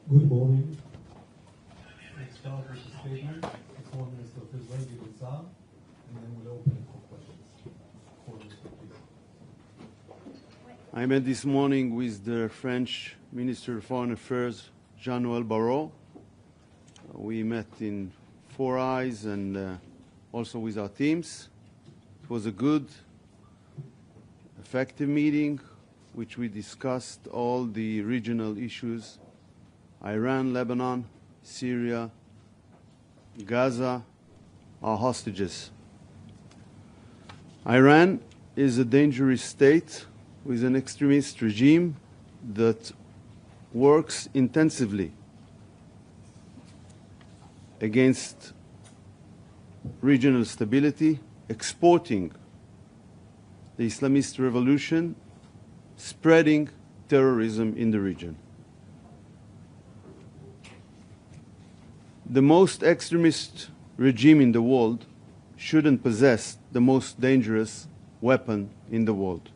Good morning. Let's start with the statement of Foreign Minister of Israel Gideon Saar, and then we'll open it for questions. Foreign Minister, please. I met this morning with the French Minister of Foreign Affairs, Jean-Noel Barrot. We met in Four Eyes and also with our teams. It was a good, effective meeting, which we discussed all the regional issues: Iran, Lebanon, Syria, Gaza, our hostages. Iran is a dangerous state with an extremist regime that works intensively against regional stability, exporting the Islamist revolution, spreading terrorism in the region. The most extremist regime in the world shouldn't possess the most dangerous weapon in the world.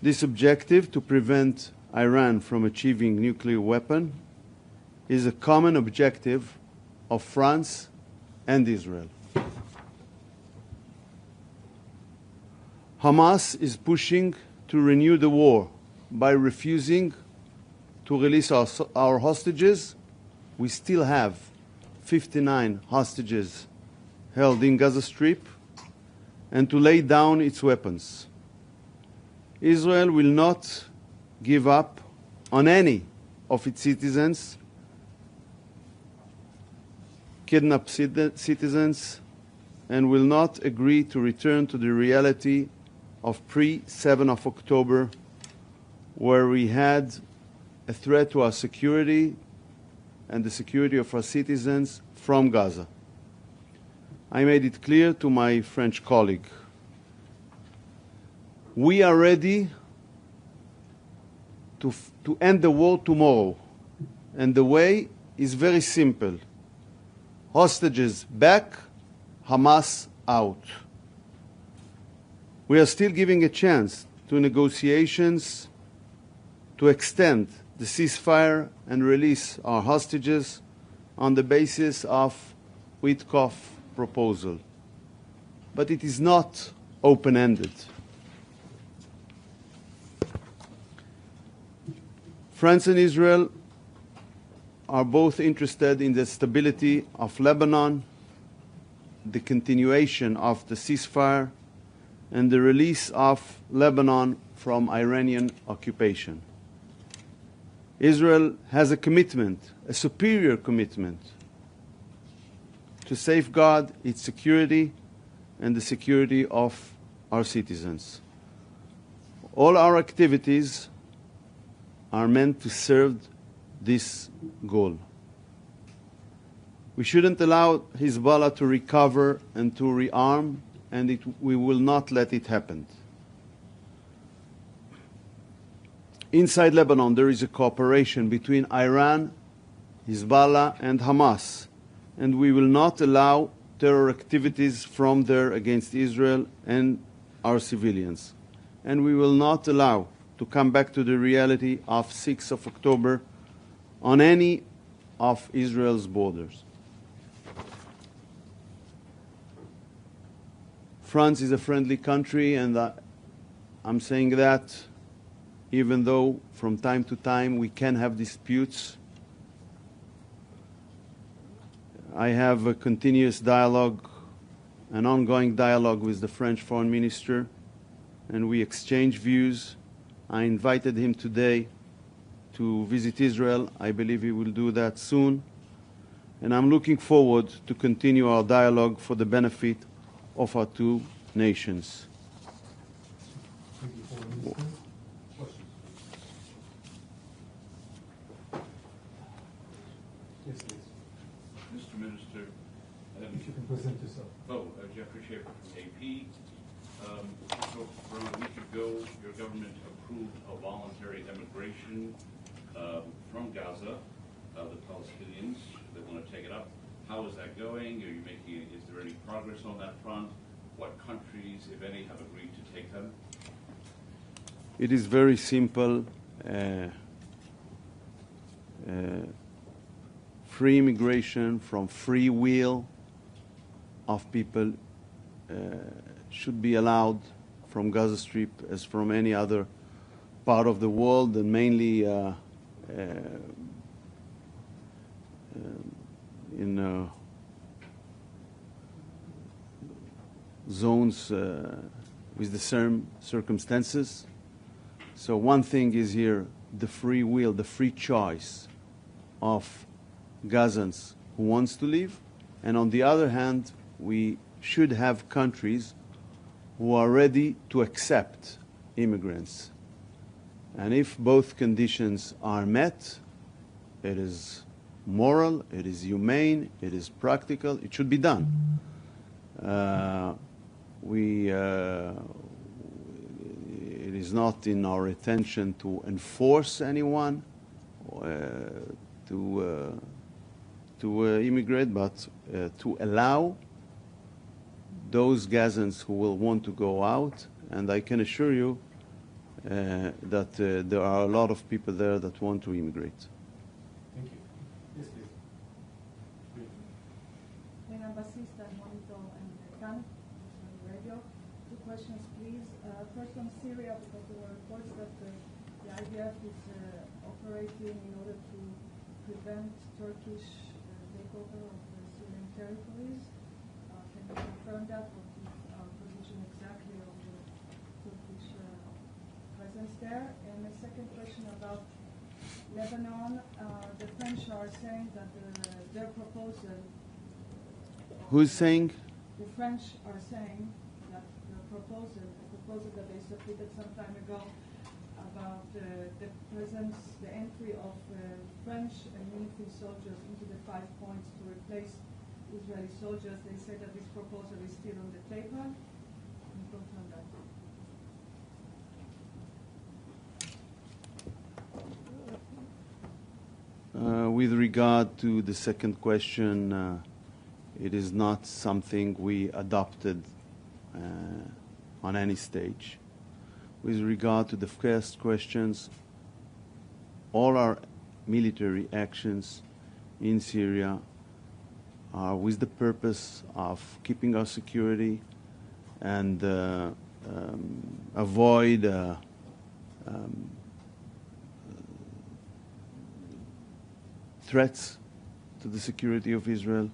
This objective, to prevent Iran from achieving nuclear weapon, is a common objective of France and Israel. Hamas is pushing to renew the war by refusing to release our hostages. We still have 59 hostages held in Gaza Strip, and to lay down its weapons. Israel will not give up on any of its citizens, kidnapped citizens, and will not agree to return to the reality of pre-7 of October, where we had a threat to our security and the security of our citizens from Gaza. I made it clear to my French colleague. We are ready to end the war tomorrow, and the way is very simple. Hostages back, Hamas out. We are still giving a chance to negotiations to extend the ceasefire and release our hostages on the basis of Witkoff proposal. But it is not open-ended. France and Israel are both interested in the stability of Lebanon, the continuation of the ceasefire, and the release of Lebanon from Iranian occupation. Israel has a commitment, a superior commitment, to safeguard its security and the security of our citizens. All our activities are meant to serve this goal. We shouldn't allow Hezbollah to recover and to rearm, and we will not let it happen. Inside Lebanon, there is a cooperation between Iran, Hezbollah, and Hamas, and we will not allow terror activities from there against Israel and our civilians. And we will not allow to come back to the reality of 6th of October on any of Israel's borders. France is a friendly country, and I'm saying that even though from time to time we can have disputes. I have a continuous dialogue, an ongoing dialogue with the French Foreign Minister, and we exchange views. I invited him today to visit Israel. I believe he will do that soon. And I'm looking forward to continue our dialogue for the benefit of our two nations. Thank you, Foreign Minister. Questions? Yes, please. Mr. Minister, If you can present yourself. Jeffrey Schaefer from AP. So around a week ago, your government approved a voluntary emigration from Gaza, the Palestinians that want to take it up. How is that going? Is there any progress on that front? What countries, if any, have agreed to take them? It is very simple. free immigration from free will of people should be allowed from Gaza Strip as from any other part of the world, and mainly in zones with the same circumstances. So one thing is here the free will, the free choice of Gazans who wants to leave, and on the other hand, we should have countries who are ready to accept immigrants. And if both conditions are met, it is moral, it is humane, it is practical, it should be done. It is not in our intention to enforce anyone to immigrate, but to allow those Gazans who will want to go out, and I can assure you that there are a lot of people there that want to immigrate. Thank you. Yes, please. Basista, Monitor and Kan, radio. Two questions, please. First on Syria, because there were reports that the IDF is operating in order to prevent Turkish takeover of the Syrian territories. Can you confirm that? What is our position exactly of the Turkish presence there? And the second question about Lebanon. The French are saying that their proposal. Who's saying? The French are saying that the proposal that they submitted some time ago about the presence, the entry of French and military soldiers into the 5 points to replace Israeli soldiers, they say that this proposal is still on the table. Can you confirm that? With regard to the second question, it is not something we adopted on any stage. With regard to the first questions, all our military actions in Syria are with the purpose of keeping our security and avoid threats to the security of Israel,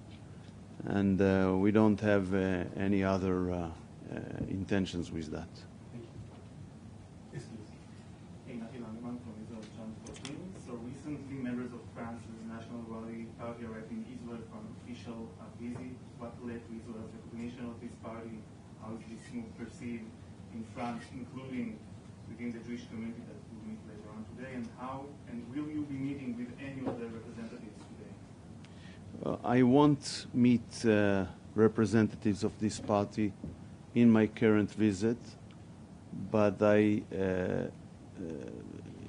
and we don't have any other intentions with that. Thank you. Yes, please. Hey, Nathil Angerman from Israel-Palestine. So recently, members of France's National Rally Party arrived in Israel for an official visit. What led to Israel's recognition of this party? How is this move perceived in France, including within the Jewish community that we'll meet later on today? And how, and will you be meeting with any of their representatives today? I won't meet representatives of this party in my current visit, but I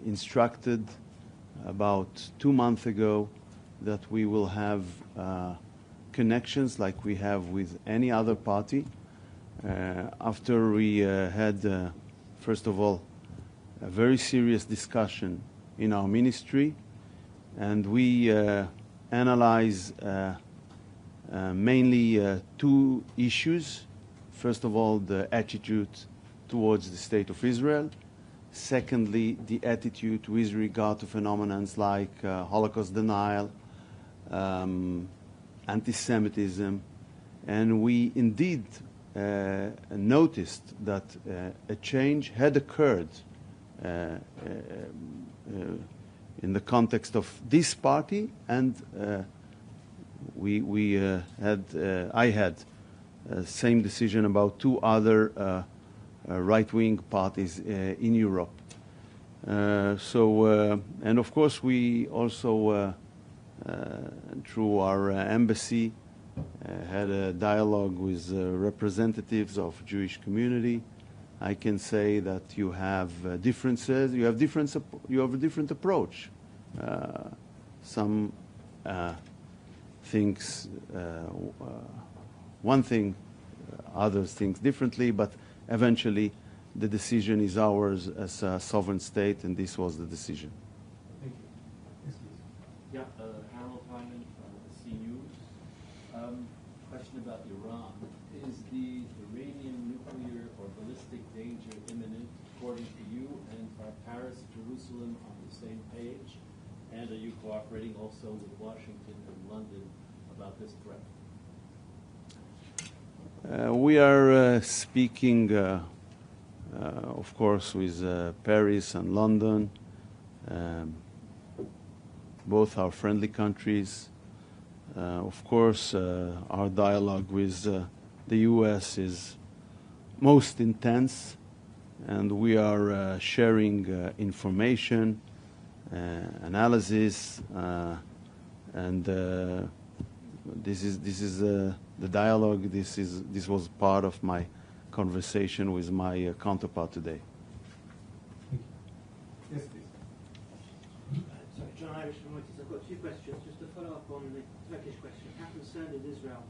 instructed about 2 months ago that we will have connections like we have with any other party. After we had, first of all, a very serious discussion in our ministry, and we analyze mainly 2 issues. First of all, the attitude towards the State of Israel. Secondly, the attitude with regard to phenomena like Holocaust denial, anti-Semitism. And we indeed noticed that a change had occurred in the context of this party, and I had same decision about 2 other right-wing parties in Europe. And of course we also, through our embassy, had a dialogue with representatives of Jewish community. I can say that you have differences, you have a different approach. Some things, one thing, others think differently, but eventually the decision is ours as a sovereign state, and this was the decision. Thank you. Yes, please. Yeah, Harold Hyman from C News. Question about Iran. Is the Iranian nuclear or ballistic danger imminent, according to you? And are Paris, Jerusalem on the same page? And are you cooperating also with Washington and London about this threat? We are speaking, of course, with Paris and London. Both are friendly countries. Of course, our dialogue with the U.S. is most intense, and we are sharing information, analysis, and this is the dialogue. This was part of my conversation with my counterpart today. Thank you. Yes, please. Sorry, John Irish from Reuters. I've got two questions. Just to follow up on the Turkish question. How concerned is Israel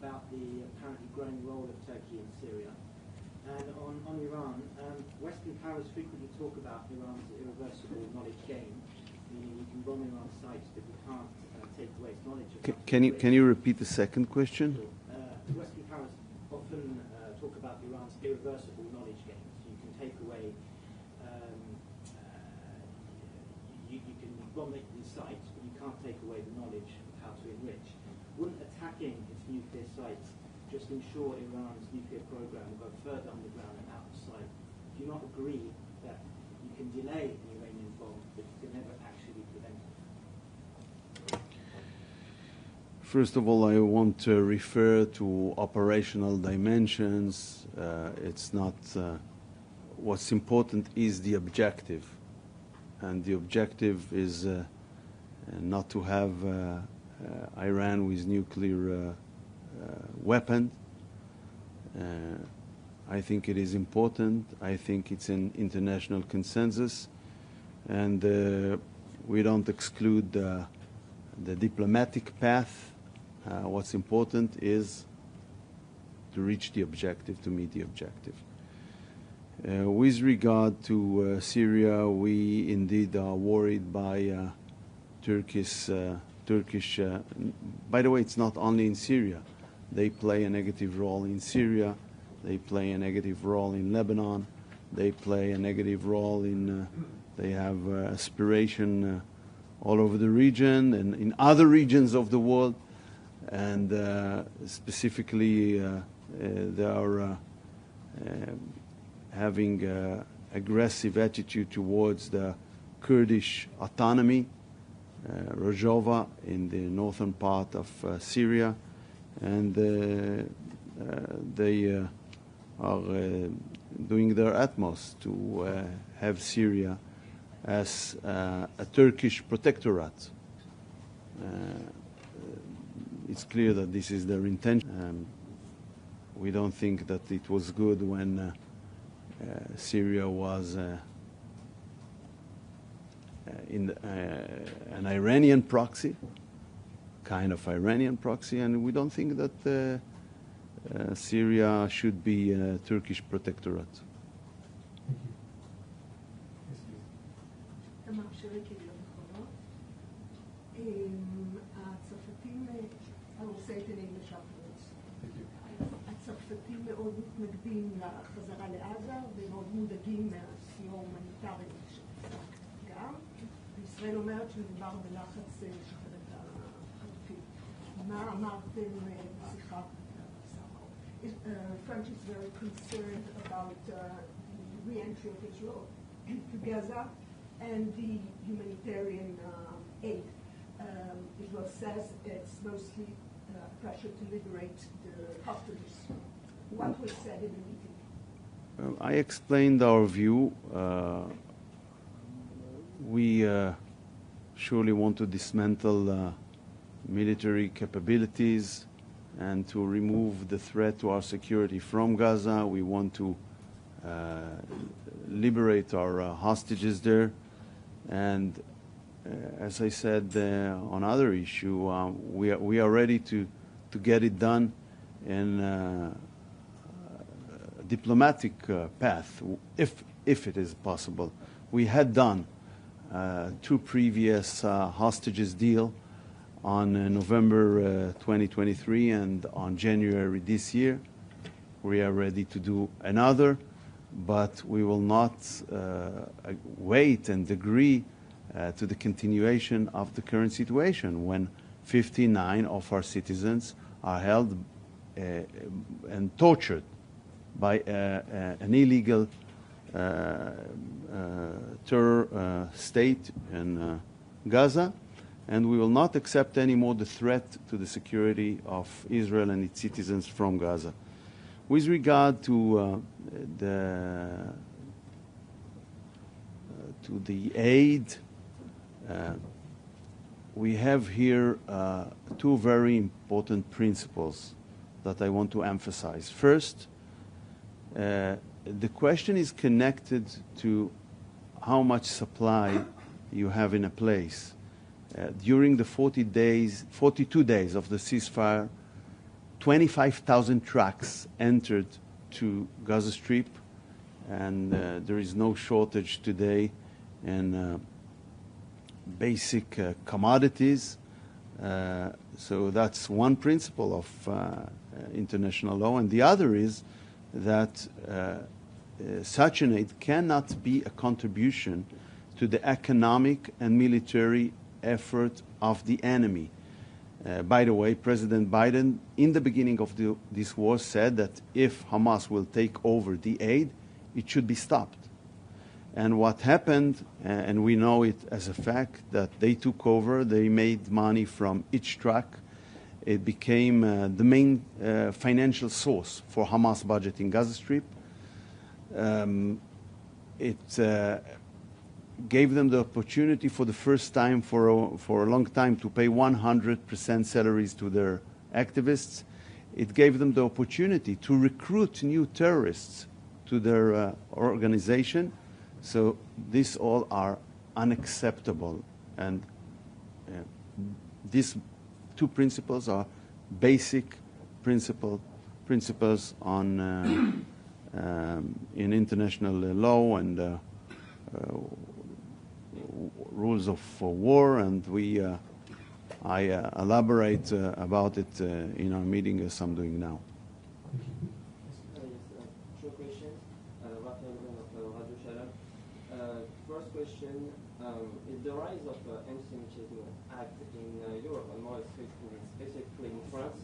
about the apparently growing role of Turkey in Syria? And on Iran, Western powers frequently talk about Iran's irreversible knowledge gain, meaning you can bomb Iran's sites, but you can't take away its knowledge. Can you repeat the second question? Sure. Western powers often talk about Iran's irreversible knowledge gain. So you can take away, you can bomb these sites, but you can't take away the knowledge of how to enrich. Wouldn't attacking its nuclear sites just ensure Iran's nuclear program will go further underground and out of sight? Do you not agree that you can delay an Iranian bomb, but you can never actually prevent it? First of all, I want to refer to operational dimensions. It's not, what's important is the objective. And the objective is not to have Iran with nuclear weapon. I think it is important. I think it's an international consensus. And we don't exclude the diplomatic path. What's important is to reach the objective, to meet the objective. With regard to Syria, we indeed are worried by Turkish. By the way, it's not only in Syria. They play a negative role in Syria. They play a negative role in Lebanon. They play a negative role in. They have aspiration all over the region and in other regions of the world. And specifically, they are having aggressive attitude towards the Kurdish autonomy, Rojava, in the northern part of Syria, and they are doing their utmost to have Syria as a Turkish protectorate. It's clear that this is their intention. We don't think that it was good when Syria was in an Iranian proxy, kind of Iranian proxy, and we don't think that Syria should be a Turkish protectorate. Thank you. Yes, please. תמר שרי כידיעות אחרונות. הצרפתים, I will say it in English afterwards. Thank you. הצרפתים מאוד מתנגדים לחזרה לעזה ומאוד מודאגים מהסיוע ההומניטרי שפסק גם. וישראל אומרת שמדובר בלחץ לשחרר את החטופים. מה אמרתם בשיחה? France is very concerned about the re-entry of Israel to Gaza and the humanitarian aid. Israel says it's mostly pressure to liberate the hostages. What was said in the meeting? I explained our view. We surely want to dismantle military capabilities and to remove the threat to our security from Gaza. We want to liberate our hostages there. And as I said on other issue, we are ready to get it done in a diplomatic path, if it is possible. We had done two previous hostages deal on November 2023 and on January this year. We are ready to do another, but we will not wait and agree to the continuation of the current situation when 59 of our citizens are held and tortured by an illegal terror state in Gaza, and we will not accept anymore the threat to the security of Israel and its citizens from Gaza. With regard to the aid, we have here two very important principles that I want to emphasize. First, the question is connected to how much supply you have in a place. During the 42 days of the ceasefire, 25,000 trucks entered to Gaza Strip, and there is no shortage today in basic commodities. So that's one principle of international law. And the other is that such an aid cannot be a contribution to the economic and military effort of the enemy. By the way, President Biden, in the beginning of this war, said that if Hamas will take over the aid, it should be stopped. And what happened, and we know it as a fact, that they took over, they made money from each truck. It became the main financial source for Hamas budget in Gaza Strip. It gave them the opportunity for the first time for a long time to pay 100% salaries to their activists. It gave them the opportunity to recruit new terrorists to their organization. So these all are unacceptable. And these two principles are basic principles on in international law and rules of war, and I elaborate about it in our meeting as I'm doing now. Two questions. First question, is the rise of anti-Semitism act in Europe, and more specifically in France,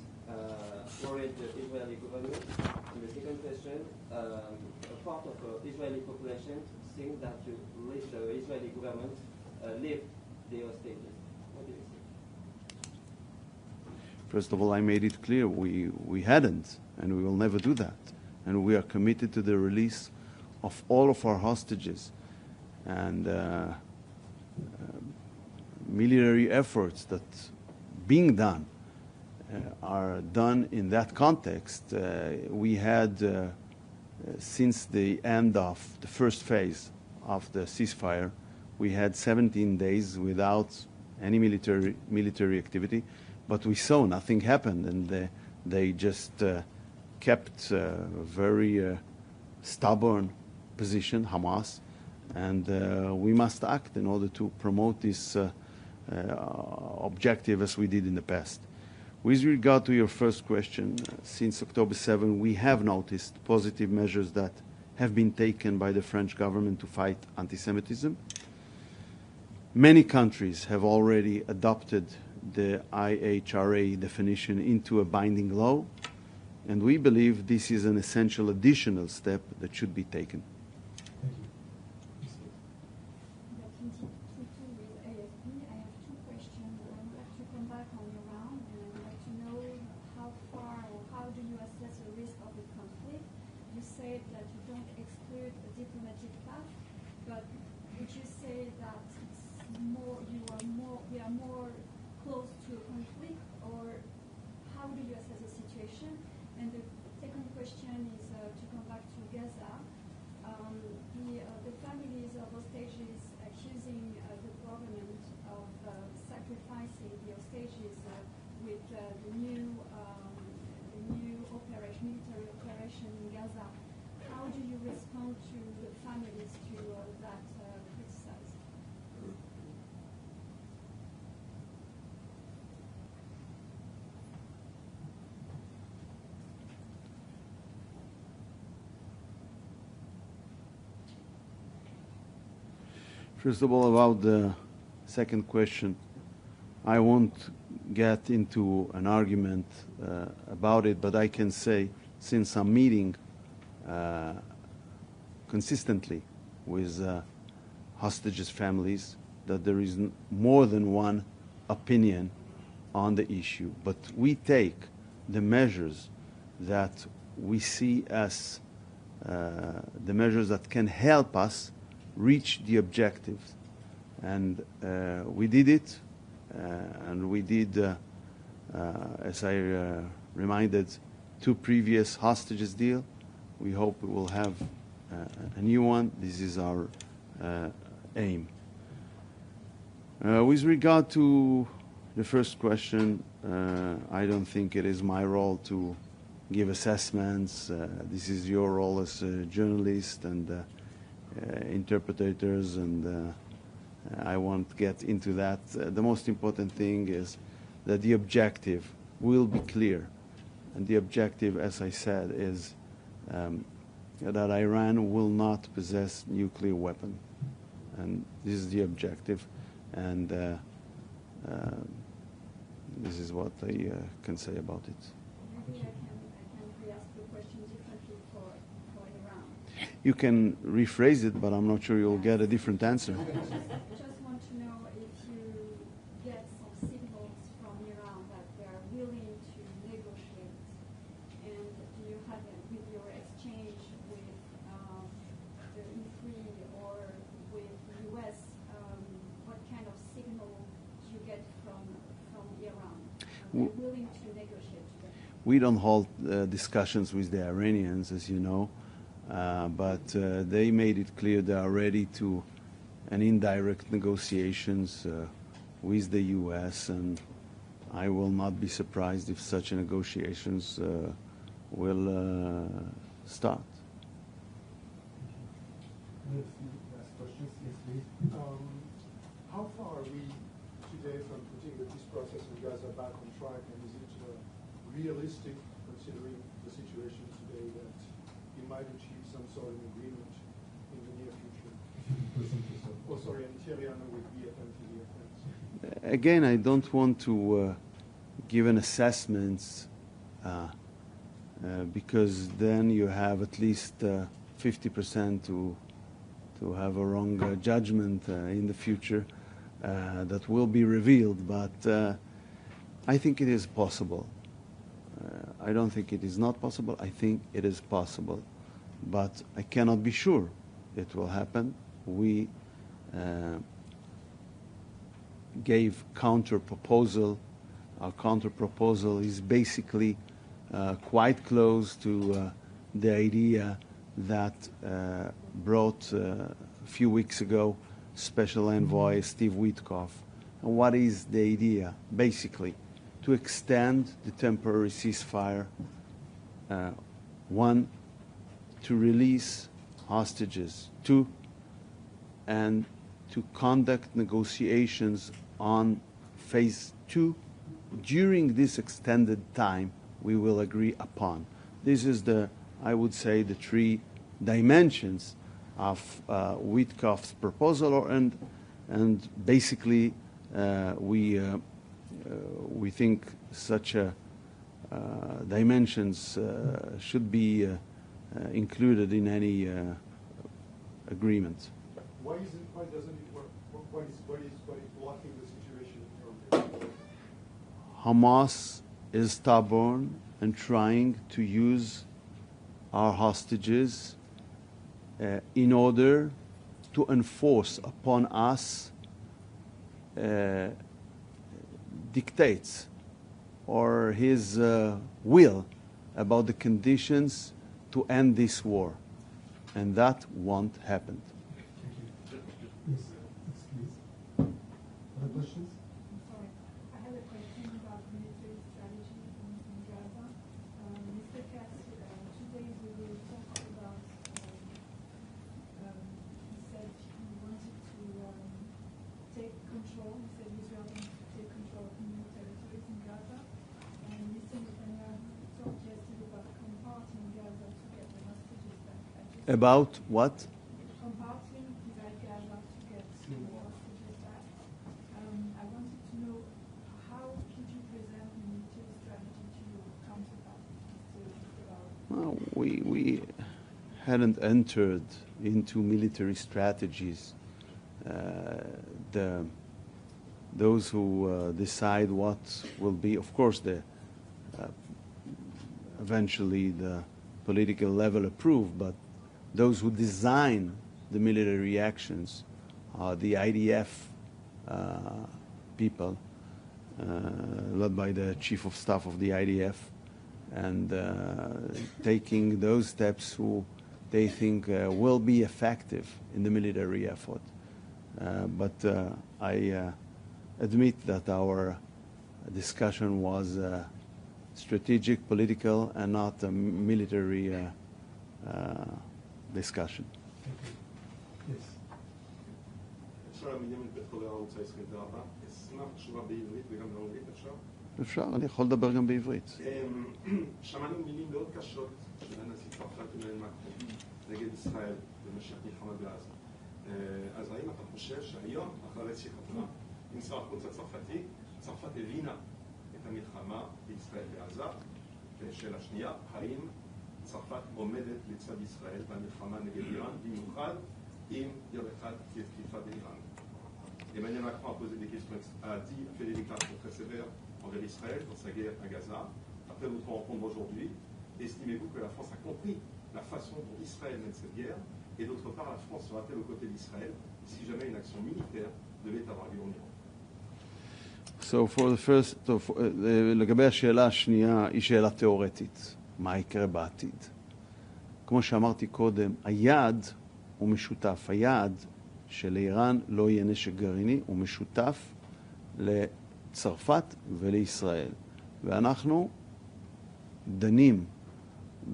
worried the Israeli government? And the second question, a part of the Israeli population think that the Israeli government left the hostages. What do you think? First of all, I made it clear we hadn't, and we will never do that. And we are committed to the release of all of our hostages. And military efforts that being done are done in that context. We had, since the end of the first phase of the ceasefire, we had 17 days without any military activity, but we saw nothing happened, and they just kept a very stubborn position, Hamas, and we must act in order to promote this objective as we did in the past. With regard to your first question, since October 7, we have noticed positive measures that have been taken by the French government to fight anti-Semitism. Many countries have already adopted the IHRA definition into a binding law, and we believe this is an essential additional step that should be taken. First of all, about the second question, I won't get into an argument about it, but I can say, since I'm meeting consistently with hostages' families, that there is more than one opinion on the issue. But we take the measures that we see as the measures that can help us reach the objectives. And we did it, and we did, as I reminded, 2 previous hostages deal. We hope we will have a new one. This is our aim. With regard to the first question, I don't think it is my role to give assessments. This is your role as a journalist and interpreters, and I won't get into that. The most important thing is that the objective will be clear. And the objective, as I said, is that Iran will not possess nuclear weapon. And this is the objective. And this is what I can say about it. Maybe I can re-ask the question differently for Iran. You can rephrase it, but I'm not sure you'll get a different answer. Just want to know if you get some signals from Iran that they are willing to negotiate, and do you have with your exchange with the E3 or with the US, what kind of signal do you get from Iran? Are they willing to negotiate today? We don't hold discussions with the Iranians, as you know, but they made it clear they are ready to an indirect negotiations with the U.S., and I will not be surprised if such negotiations will start. We have a few last questions. Yes, please. How far are we today from putting the peace process in Gaza back on track, and is it realistic, considering the situation today, that you might achieve some sort of agreement in the near future? Oh, sorry, and Thierry-Arnaud with BFM TV. Thanks. Again, I don't want to give an assessment because then you have at least 50% to have a wrong judgment in the future that will be revealed. But I think it is possible. I don't think it is not possible. I think it is possible. But I cannot be sure it will happen. We gave counter-proposal. Our counter-proposal is basically quite close to the idea that brought a few weeks ago Special Envoy Steve Witkoff. And what is the idea? Basically, to extend the temporary ceasefire, 1, to release hostages, 2, and to conduct negotiations on phase 2 during this extended time we will agree upon. This is I would say, the 3 dimensions of Witkoff's proposal, and basically we think such dimensions should be included in any agreement. Why doesn't it work? What is blocking the situation in your opinion? Hamas is stubborn and trying to use our hostages in order to enforce upon us dictates or his will about the conditions to end this war. And that won't happen. Yes, please. Other questions? I'm sorry. I have a question about military strategy in Gaza. Mr. Katz, 2 days ago, talked about, he said he wanted to take control. He said Israel wants to take control of new territories in Gaza. And Mr. Netanyahu talked yesterday about comparting Gaza to get the hostages back. About what? Comparting opportunities like Gaza to get more hostages back. I wanted to know how could you present a military strategy to your counterparts to develop? Well, we hadn't entered into military strategies. Those who decide what will be, of course, eventually the political level approved, but those who design the military actions are the IDF people, led by the chief of staff of the IDF, and taking those steps who they think will be effective in the military effort. But I admit that our discussion was strategic, political, and not a military discussion. Yes. שלום, בנימין פטקובר, ערוץ ה-24. אשמח תשובה בעברית וגם באנגלית, אפשר? אפשר, אני יכול לדבר גם בעברית. שמענו מילים מאוד קשות של הנשיא צרפת עמנואל מקרון נגד ישראל במשך מלחמה בעזה. אז האם אתה חושב שהיום, אחרי שיחתך עם שר החוץ הצרפתי, צרפת הבינה את המלחמה בישראל בעזה? ושאלה שנייה, האם צרפת עומדת לצד ישראל במלחמה נגד איראן, במיוחד אם יום אחד תהיה תקיפה באיראן? Emmanuel Macron a posé des questions, a fait des déclarations très sévères envers Israël dans sa guerre à Gaza. Après votre rencontre aujourd'hui, estimez-vous que la France a compris la façon dont Israël mène cette guerre? Et d'autre part, la France sera-t-elle aux côtés d'Israël si jamais une action militaire devait avoir lieu en Iran? So for the first, לגבי השאלה השנייה, היא שאלה תיאורטית. מה יקרה בעתיד? כמו שאמרתי קודם, היעד הוא משותף. היעד שלאיראן לא יהיה נשק גרעיני הוא משותף לצרפת ולישראל. ואנחנו דנים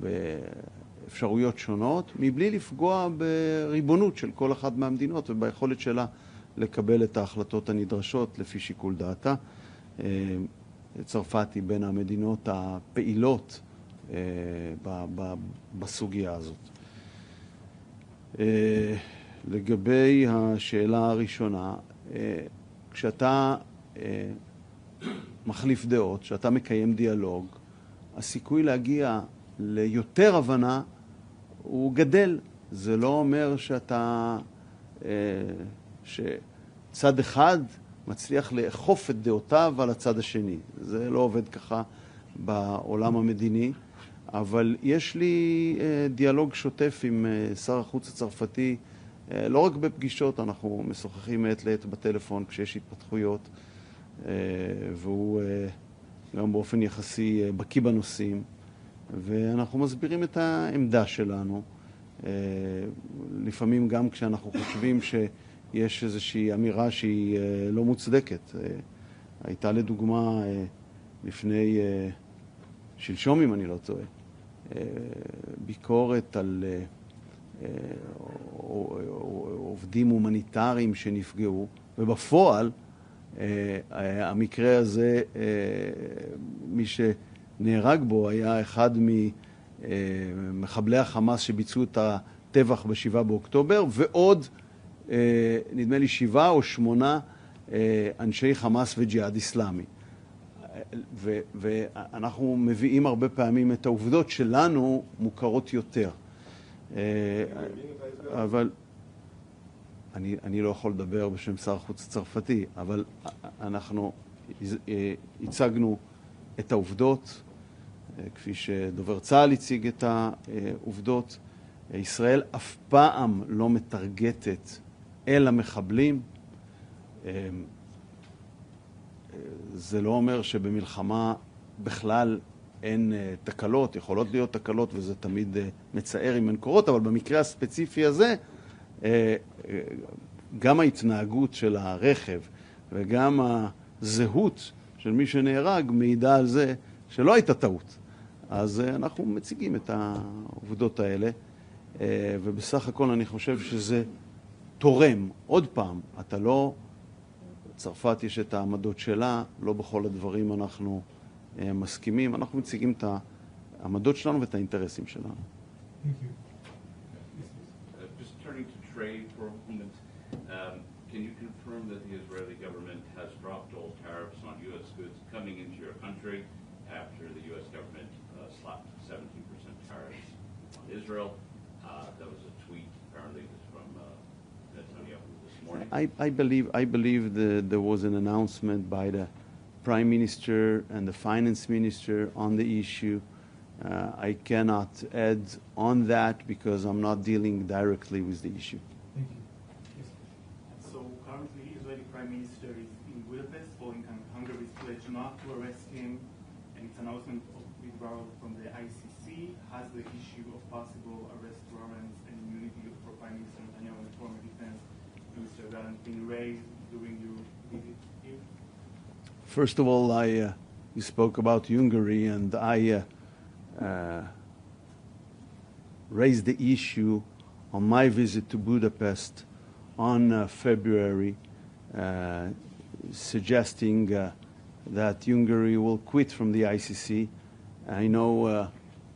באפשרויות שונות מבלי לפגוע בריבונות של כל אחת מהמדינות וביכולת שלה לקבל את ההחלטות הנדרשות לפי שיקול דעתה. צרפת היא בין המדינות הפעילות בסוגיה הזאת. לגבי השאלה הראשונה, כשאתה מחליף דעות, כשאתה מקיים דיאלוג, הסיכוי להגיע ליותר הבנה הוא גדל. זה לא אומר שצד אחד מצליח לאכוף את דעותיו על הצד השני. זה לא עובד ככה בעולם המדיני, אבל יש לי דיאלוג שוטף עם שר החוץ הצרפתי, לא רק בפגישות, אנחנו משוחחים מעת לעת בטלפון כשיש התפתחויות, והוא גם באופן יחסי בקיא בנושאים, ואנחנו מסבירים את העמדה שלנו, לפעמים גם כשאנחנו חושבים שיש איזושהי אמירה שהיא לא מוצדקת. הייתה לדוגמה לפני שלשום, אם אני לא טועה, ביקורת על עובדים הומניטריים שנפגעו, ובפועל המקרה הזה, מי שנהרג בו היה אחד ממחבלי החמאס שביצעו את הטבח ב7 באוקטובר, ועוד נדמה לי 7 או 8 אנשי חמאס וג'יהאד איסלאמי. ואנחנו מביאים הרבה פעמים את העובדות שלנו מוכרות יותר. אבל אני לא יכול לדבר בשם שר החוץ הצרפתי, אבל אנחנו הצגנו את העובדות, כפי שדובר צה"ל הציג את העובדות. ישראל אף פעם לא מטרגטת אל המחבלים. זה לא אומר שבמלחמה בכלל אין תקלות, יכולות להיות תקלות, וזה תמיד מצער אם הן קורות, אבל במקרה הספציפי הזה, גם ההתנהגות של הרכב וגם הזהות של מי שנהרג מעידה על זה שלא הייתה טעות. אז אנחנו מציגים את העובדות האלה, ובסך הכל אני חושב שזה תורם. עוד פעם, אתה לא, צרפת יש את העמדות שלה, לא בכל הדברים אנחנו מסכימים, אנחנו מציגים את העמדות שלנו ואת האינטרסים שלנו. Just turning to trade for a moment. Can you confirm that the Israeli government has dropped all tariffs on U.S. goods coming into your country after the U.S. government slapped 17% tariffs on Israel? That was a tweet, apparently, from Netanyahu this morning. I believe there was an announcement by the Prime Minister and the Finance Minister on the issue. I cannot add on that because I'm not dealing directly with the issue. Thank you. Yes. So currently, Israeli Prime Minister is in Budapest following Hungary's pledge not to arrest him, and its announcement of withdrawal from the ICC. Has the issue of possible arrest warrants and immunity for Prime Minister Netanyahu and former Defense Minister Gallant been raised during your visit here? First of all, you spoke about Hungary, and I raised the issue on my visit to Budapest on February, suggesting that Hungary will quit from the ICC. I know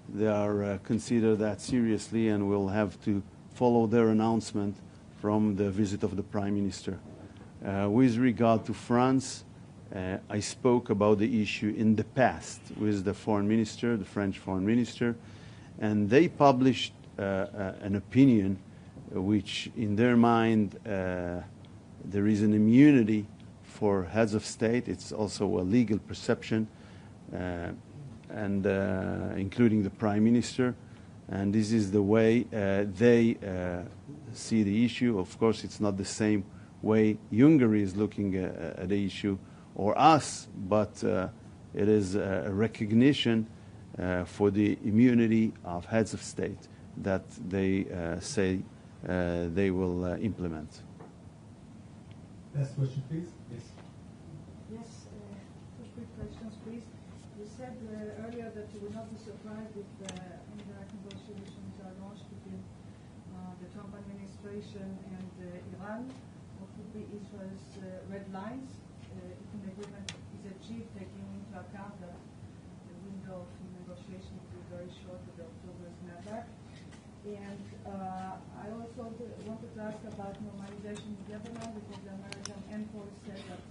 they are consider that seriously and will have to follow their announcement from the visit of the Prime Minister. With regard to France, I spoke about the issue in the past with the Foreign Minister, the French Foreign Minister, and they published an opinion which, in their mind, there is an immunity for heads of state. It's also a legal perception, and including the Prime Minister. And this is the way they see the issue. Of course, it's not the same way Hungary is looking at the issue, or us, but it is a recognition for the immunity of heads of state that they say they will implement. Last question, please. Yes. Yes, two quick questions, please. You said earlier that you would not be surprised if indirect negotiations are launched between the Trump administration and Iran. What would be Israel's red lines if an agreement is achieved, taking into account that the window of negotiation will be very short with the October snapback? And I also wanted to ask about normalization in Lebanon, because the American envoy said that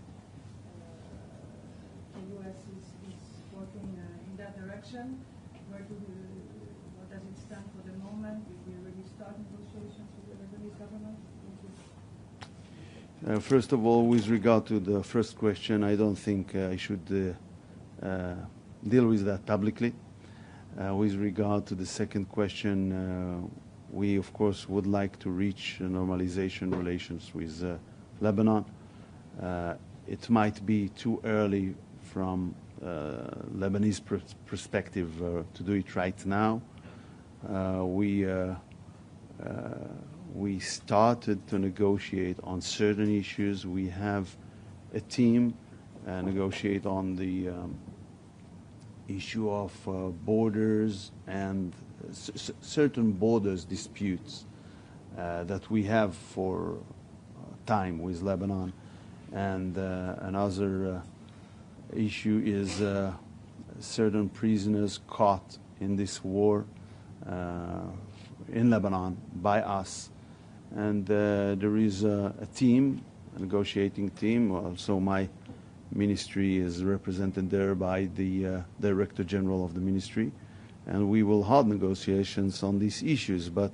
the U.S. is working in that direction. What does it stand for the moment? Did we really start negotiations with the Lebanese government? First of all, with regard to the first question, I don't think I should deal with that publicly. With regard to the second question, we, of course, would like to reach normalization relations with Lebanon. It might be too early from Lebanese perspective to do it right now. We started to negotiate on certain issues. We have a team negotiate on the issue of borders and certain borders disputes that we have for time with Lebanon. And another issue is certain prisoners caught in this war in Lebanon by us. And there is a team, a negotiating team. Also, my ministry is represented there by the Director General of the ministry. And we will hold negotiations on these issues, but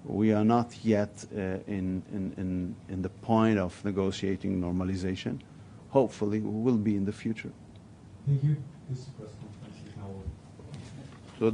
we are not yet in the point of negotiating normalization. Hopefully, we will be in the future. Thank you. This press conference is now over. So